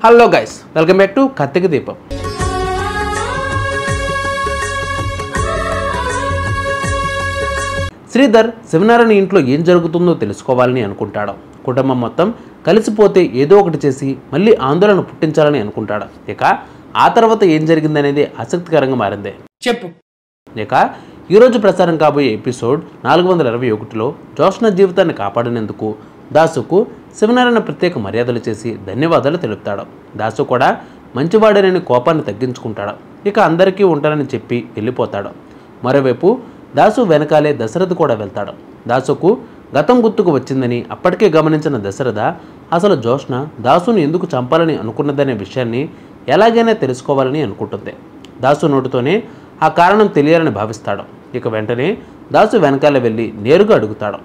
Hello guys, welcome back to Karthika Deepam. Sridhar Sivanarayana ఇంట్లో ఏం జరుగుతుందో తెలుసుకోవాలని అనుకుంటాడు. కుటుంబం మొత్తం కలిసిపోతే ఏదో ఒకటి చేసి మళ్ళీ ఆందోళన పుట్టించాలని అనుకుంటాడు. ఇక ఆ తర్వాత ఏం జరిగిందనేది ఆసక్తికరంగా మారింది. చెప్పు. ఇక ఈరోజు ప్రసారం కాబోయే ఎపిసోడ్ 421లో జోష్న జీవితాన్ని కాపాడినందుకు దాసుకు శివనారాయణ ప్రత్యేక మర్యాదలు చేసి ధన్యవాదాలు తెలుపుతాడు. దాసు కూడా మంచివాడనని కోపాన్ని తగ్గించుకుంటాడు. ఇక అందరికీ ఉంటానని చెప్పి వెళ్ళిపోతాడు. మరోవైపు దాసు వెనకాలే దశరథ్ కూడా వెళ్తాడు. దాసుకు గతం గుర్తుకు వచ్చిందని అప్పటికే గమనించిన దశరథ అసలు జోష్న దాసును ఎందుకు చంపాలని అనుకున్నదనే విషయాన్ని ఎలాగైనా తెలుసుకోవాలని అనుకుంటుంది. దాసు నోటితోనే ఆ కారణం తెలియాలని భావిస్తాడు. ఇక వెంటనే దాసు వెనకాల వెళ్ళి నేరుగా అడుగుతాడు,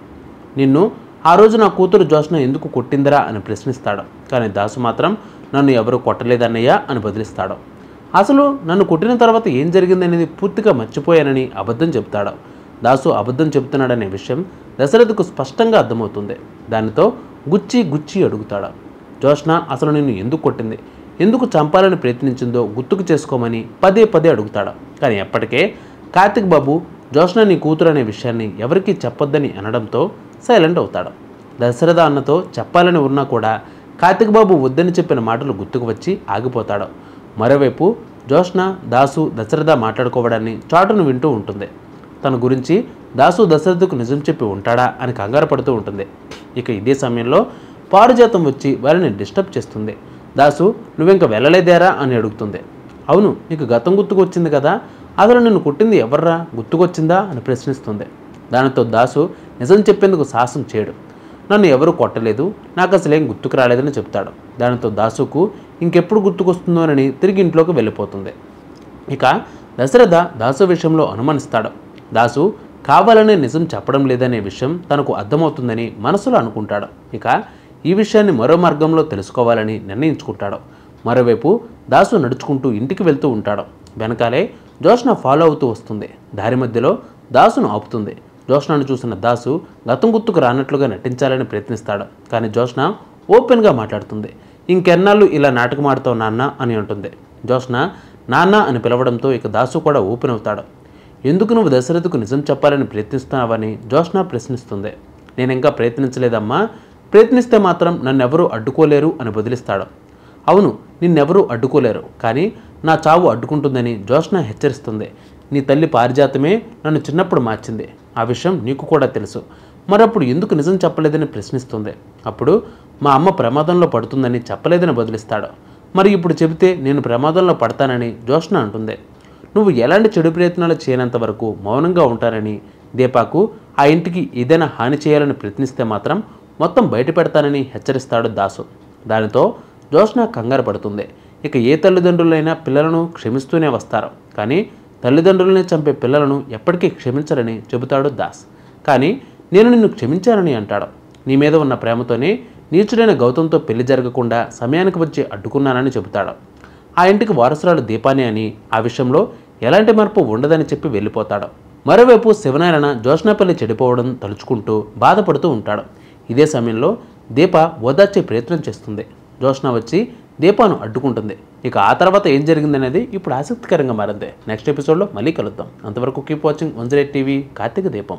నిన్ను ఆ రోజు నా కూతురు జోష్న ఎందుకు కొట్టిందిరా అని ప్రశ్నిస్తాడు. కానీ దాసు మాత్రం నన్ను ఎవరు కొట్టలేదన్నయ్యా అని బదిలిస్తాడు. అసలు నన్ను కొట్టిన తర్వాత ఏం జరిగిందనేది పూర్తిగా మర్చిపోయానని అబద్ధం చెప్తాడు. దాసు అబద్ధం చెప్తున్నాడనే విషయం దశరథకు స్పష్టంగా అర్థమవుతుంది. దానితో గుచ్చి అడుగుతాడు, జోష్న అసలు నిన్ను ఎందుకు కొట్టింది, ఎందుకు చంపాలని ప్రయత్నించిందో గుర్తుకు చేసుకోమని పదే అడుగుతాడు. కానీ ఎప్పటికే కార్తిక్ బాబు జోష్న నీ కూతురు అనే విషయాన్ని ఎవరికీ చెప్పొద్దని అనడంతో సైలెంట్ అవుతాడు. దశరథ అన్నతో చెప్పాలని ఉన్నా కూడా కార్తిక్ బాబు వద్దని చెప్పిన మాటలు గుర్తుకు వచ్చి ఆగిపోతాడు. మరోవైపు జోష్న దాసు దశరథ మాట్లాడుకోవడాన్ని చాటును వింటూ ఉంటుంది. తన గురించి దాసు దశరథకు నిజం చెప్పి ఉంటాడా అని కంగారు పడుతూ ఉంటుంది. ఇక ఇదే సమయంలో పారిజాతం వచ్చి వారిని డిస్టర్బ్ చేస్తుంది. దాసు నువ్వింక వెళ్ళలేదేరా అని అడుగుతుంది. అవును, నీకు గతం గుర్తుకు వచ్చింది కదా, అసలు నిన్ను కొట్టింది ఎవర్రా, గుర్తుకొచ్చిందా అని ప్రశ్నిస్తుంది. దానితో దాసు నిజం చెప్పేందుకు సాహసం చేయడు. నన్ను ఎవరు కొట్టలేదు, నాకు అసలు ఏం గుర్తుకు రాలేదని చెప్తాడు. దానితో దాసుకు ఇంకెప్పుడు గుర్తుకొస్తుందోనని తిరిగి ఇంట్లోకి వెళ్ళిపోతుంది. ఇక దశరథ దాసు విషయంలో అనుమానిస్తాడు. దాసు కావాలనే నిజం చెప్పడం లేదనే విషయం తనకు అర్థమవుతుందని మనసులో అనుకుంటాడు. ఇక ఈ విషయాన్ని మరో మార్గంలో తెలుసుకోవాలని నిర్ణయించుకుంటాడు. మరోవైపు దాసు నడుచుకుంటూ ఇంటికి వెళ్తూ ఉంటాడు. వెనకాలే జోష్న ఫాలో అవుతూ వస్తుంది. దారి మధ్యలో దాసును ఆపుతుంది. జోష్నను చూసిన దాసు గతం గుర్తుకు రానట్లుగా నటించాలని ప్రయత్నిస్తాడు. కానీ జోష్న ఓపెన్గా మాట్లాడుతుంది. ఇంకెన్నాళ్ళు ఇలా నాటకం ఆడుతావు నాన్న అని అంటుంది. జోష్న నాన్న అని పిలవడంతో ఇక దాసు కూడా ఓపెన్ అవుతాడు. ఎందుకు నువ్వు దశరథకు నిజం చెప్పాలని ప్రయత్నిస్తున్నావని జోష్న ప్రశ్నిస్తుంది. నేను ఇంకా ప్రయత్నించలేదమ్మా, ప్రయత్నిస్తే మాత్రం నన్నెవరూ అడ్డుకోలేరు అని బదిలిస్తాడు. అవును, నిన్నెవరూ అడ్డుకోలేరు, కానీ నా చావు అడ్డుకుంటుందని జోష్న హెచ్చరిస్తుంది. నీ తల్లి పారిజాతమే నన్ను చిన్నప్పుడు మార్చింది, ఆ విషయం నీకు కూడా తెలుసు, మరప్పుడు ఎందుకు నిజం చెప్పలేదని ప్రశ్నిస్తుంది. అప్పుడు మా అమ్మ ప్రమాదంలో పడుతుందని చెప్పలేదని బదిలిస్తాడు. మరి ఇప్పుడు చెబితే నేను ప్రమాదంలో పడతానని జోష్న అంటుంది. నువ్వు ఎలాంటి చెడు ప్రయత్నాలు చేయనంత వరకు మౌనంగా ఉంటానని, దీపాకు ఆ ఇంటికి ఏదైనా హాని చేయాలని ప్రయత్నిస్తే మాత్రం మొత్తం బయట పెడతానని హెచ్చరిస్తాడు దాసు. దానితో జోష్న కంగారు పడుతుంది. ఇక ఏ తల్లిదండ్రులైనా పిల్లలను క్షమిస్తూనే వస్తారు, కానీ తల్లిదండ్రులనే చంపే పిల్లలను ఎప్పటికీ క్షమించరని చెబుతాడు దాస్. కానీ నేను నిన్ను క్షమించానని అంటాడు. నీ మీద ఉన్న ప్రేమతోనే నీచుడైన గౌతంతో పెళ్లి జరగకుండా సమయానికి వచ్చి అడ్డుకున్నానని చెబుతాడు. ఆ ఇంటికి వారసురాలు దీపాని అని, ఆ విషయంలో ఎలాంటి మార్పు ఉండదని చెప్పి వెళ్ళిపోతాడు. మరోవైపు శివనారాయణ జోష్న పెళ్లి చెడిపోవడం తలుచుకుంటూ బాధపడుతూ ఉంటాడు. ఇదే సమయంలో దీప ఓదార్చే ప్రయత్నం చేస్తుంది. జోష్న వచ్చి దీపాను అడ్డుకుంటుంది. ఇక ఆ తర్వాత ఏం జరిగిందనేది ఇప్పుడు ఆసక్తికరంగా మారింది. నెక్స్ట్ ఎపిసోడ్లో మళ్ళీ కలుద్దాం. అంతవరకు కీప్ వాచింగ్ 108 టీవీ కార్తీక దీపం.